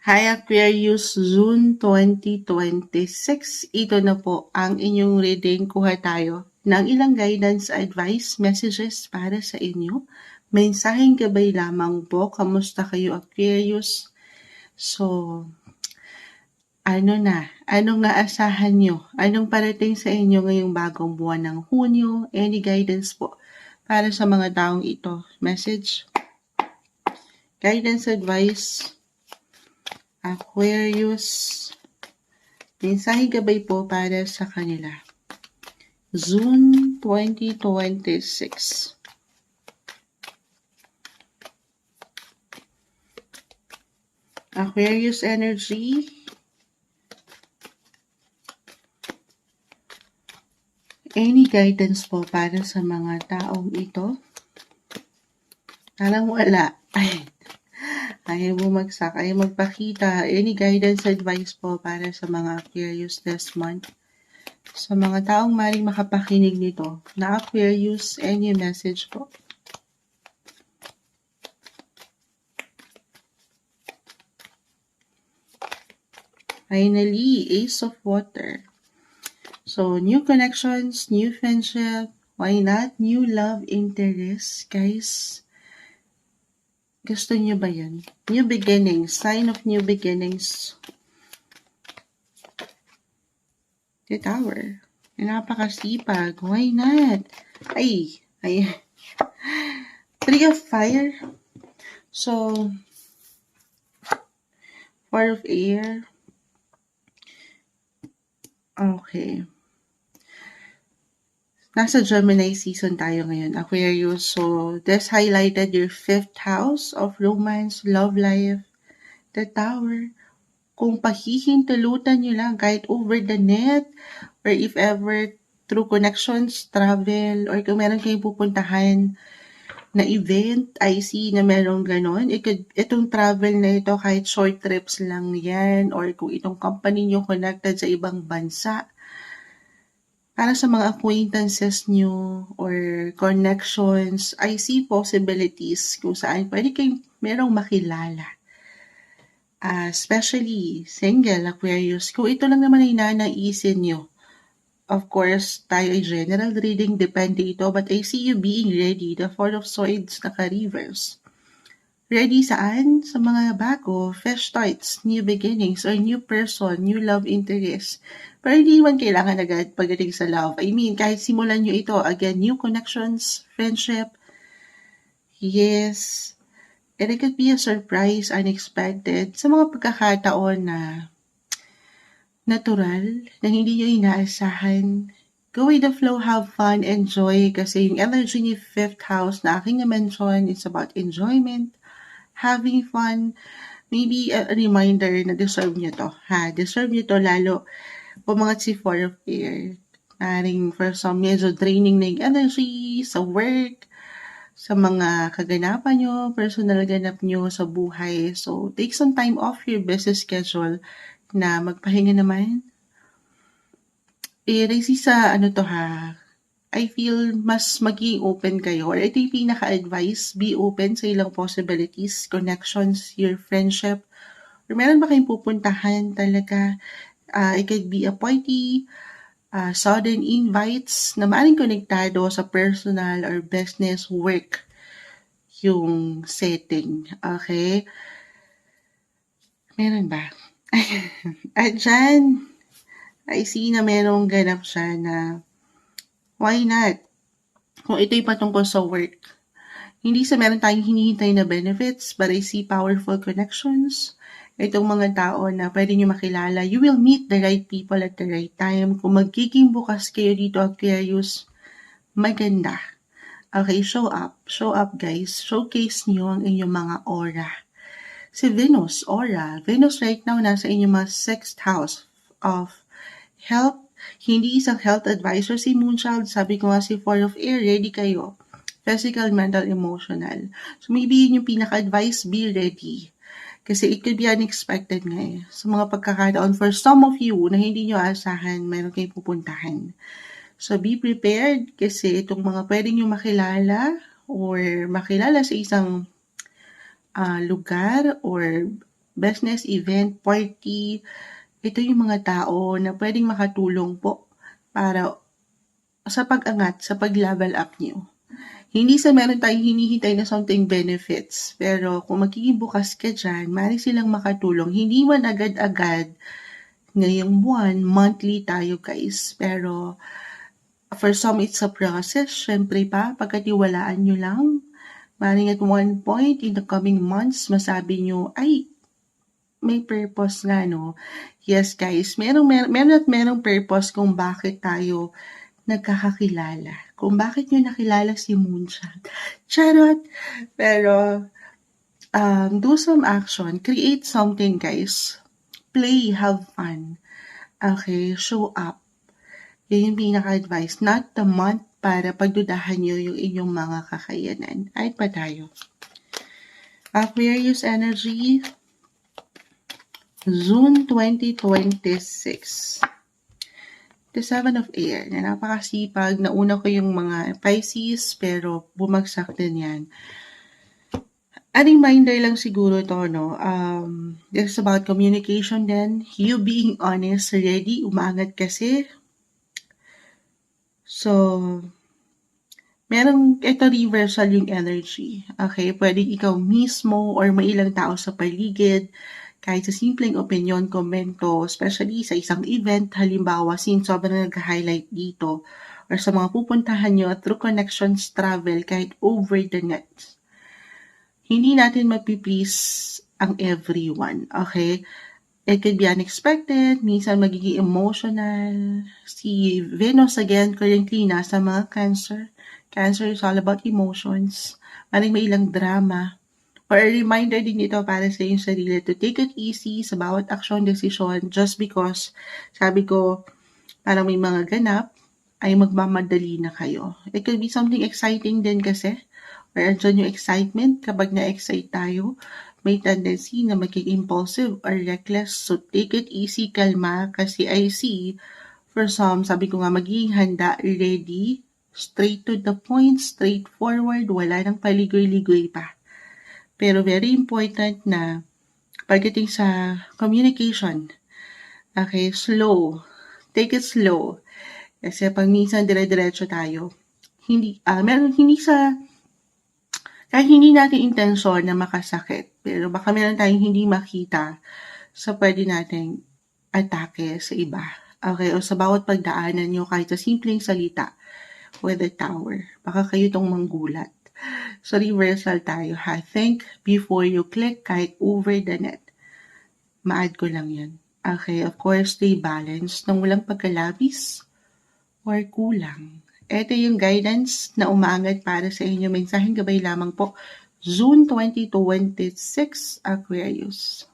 Hi Aquarius, June 2026. Ito na po ang inyong reading. Kuha tayo ng ilang guidance, advice, messages para sa inyo. Mensaheng gabay lamang po. Kamusta kayo Aquarius? So, anong naasahan nyo? Anong parating sa inyo ngayong bagong buwan ng Hunyo? Any guidance po para sa mga taong ito? Message? Guidance, advice, Aquarius, mensaheng gabay po para sa kanila. June 2026. Aquarius energy. Any guidance po para sa mga taong ito? Alam wala. Ayaw bumagsak, ayaw magpakita. Any guidance, advice po para sa mga Aquarius this month? Sa mga taong maring makapakinig nito na Aquarius, any message po? Finally, Ace of Water. So, new connections, new friendship, why not? New love interest, guys. Gusto niyo ba yan? New beginnings, sign of new beginnings. The Tower. Napakasipag, why not? Ay. Three of Fire. So, Four of Air. Okay. Nasa Gemini season tayo ngayon, Aquarius. So, this highlighted your 5th house of romance, love life, the Tower. Kung pahihintulutan nyo lang kahit over the net, or if ever through connections, travel, or kung meron kayong pupuntahan na event, I see na merong ganon. Itong travel na ito, kahit short trips lang yan, or kung itong company nyo connected sa ibang bansa, para sa mga acquaintances nyo or connections, I see possibilities kung saan pwede kayong merong makilala. Especially single Aquarius, kung ito lang naman ay nanaisin nyo. Of course, tayo ay general reading, depende ito, but I see you being ready. The Four of Swords, naka-reverse. Ready saan? Sa mga bago, fresh starts, new beginnings, or new person, new love interest. Pero hindi man kailangan agad pagdating sa love. I mean, kahit simulan nyo ito, again, new connections, friendship, yes, and it could be a surprise, unexpected, sa mga pagkakataon na natural, na hindi nyo inaasahan. Go with the flow, have fun, enjoy, kasi yung energy ni 5th house na aking na-mention is about enjoyment, having fun, maybe a reminder na deserve nyo to. Deserve nyo to, lalo pumangat si 4 of Air. Maring for some, medyo draining na yung energy sa work, sa mga kaganapan nyo, personal ganap nyo sa buhay. So, take some time off your busy schedule na magpahinga naman. Racy sa I feel mas maging open kayo, or ito yung pinaka-advice, be open sa ilang possibilities, connections, your friendship, or meron ba kayong pupuntahan talaga, it could be a party, sudden invites na maaaring konektado sa personal or business work yung setting, okay? Meron ba? At dyan, I see na merong ganap siya na why not? Kung ito'y patungkol sa work. Hindi sa meron tayong hinihintay na benefits, but I see powerful connections. Itong mga tao na pwede nyo makilala. You will meet the right people at the right time. Kung magiging bukas kayo dito, Aquarius, maganda. Okay, show up. Show up, guys. Showcase nyo ang inyong mga aura. Si Venus, aura. Venus right now nasa inyong mga 6th house of health. Hindi isang health advisor si Moonchild. Sabi ko nga si 4 of Air, ready kayo. Physical, mental, emotional. So maybe yun yung pinaka-advice, be ready. Kasi it could be unexpected nga eh. Sa mga pagkakataon, for some of you na hindi nyo asahan, mayroon kayong pupuntahan. So be prepared kasi itong mga pwede nyo makilala or makilala sa isang lugar or business, event, party. Ito yung mga tao na pwedeng makatulong po para sa pag-angat, sa pag-level up niyo. Hindi sa meron tayong hinihintay na something benefits, pero kung magiging bukas ka dyan, maaari silang makatulong. Hindi man agad-agad ngayong buwan, monthly tayo guys, pero for some, it's a process. Siyempre pa, pagkatiwalaan nyo lang, maaaring at one point in the coming months, masabi nyo, ay, may purpose nga, no? Yes, guys, merong purpose kung bakit tayo nagkakakilala. Kung bakit nyo nakilala si Moonshot. Charot! Pero, do some action. Create something, guys. Play, have fun. Okay, show up. Yan yung pinaka-advice. Not the month para pagdudahan nyo yung inyong mga kakayanan. Ay pa tayo. Aquarius energy, June 2026. The Seven of Air, na napakasipag. Nauna ko yung mga Pisces, pero bumagsak din yan. A reminder lang siguro to, no? This is about communication din. You being honest, ready, umangat kasi. So, ito reversal yung energy. Okay? Pwedeng ikaw mismo or may ilang tao sa paligid, kahit sa simpleng opinion, komento, especially sa isang event, halimbawa, since sobrang nag-highlight dito, or sa mga pupuntahan nyo through connections, travel, kahit over the net. Hindi natin mapiplease ang everyone, okay? It could be unexpected, minsan magiging emotional. Si Venus again, currently nasa mga Cancer. Cancer is all about emotions. Maring may ilang drama. Or a reminder din ito para sa iyong sarili to take it easy sa bawat action, decision, just because, sabi ko, parang may mga ganap, ay magmamadali na kayo. It could be something exciting din kasi, or andyan yung excitement kapag na-excite tayo, may tendency na maging impulsive or reckless. So, take it easy, kalma, kasi I see, for some, sabi ko nga, magiging handa, ready, straight to the point, straightforward, wala nang paligoy-ligoy pa. Pero very important na pagdating sa communication, okay, slow. Take it slow. Kasi pag minsan dire-diretso tayo, kahit hindi natin intensyon na makasakit, pero baka meron tayong hindi makita sa pwede nating atake sa iba. Okay, o sa bawat pagdaanan nyo kahit sa simpleng salita with a tower. Baka kayo tong manggulat. So, reversal tayo ha. Think before you click kahit over the net. Ma-add ko lang yan. Okay, of course, stay balanced nang walang pagkalabis or kulang. Ito yung guidance na umaangat para sa inyo. Mensaheng gabay lamang po. June 2026, Aquarius.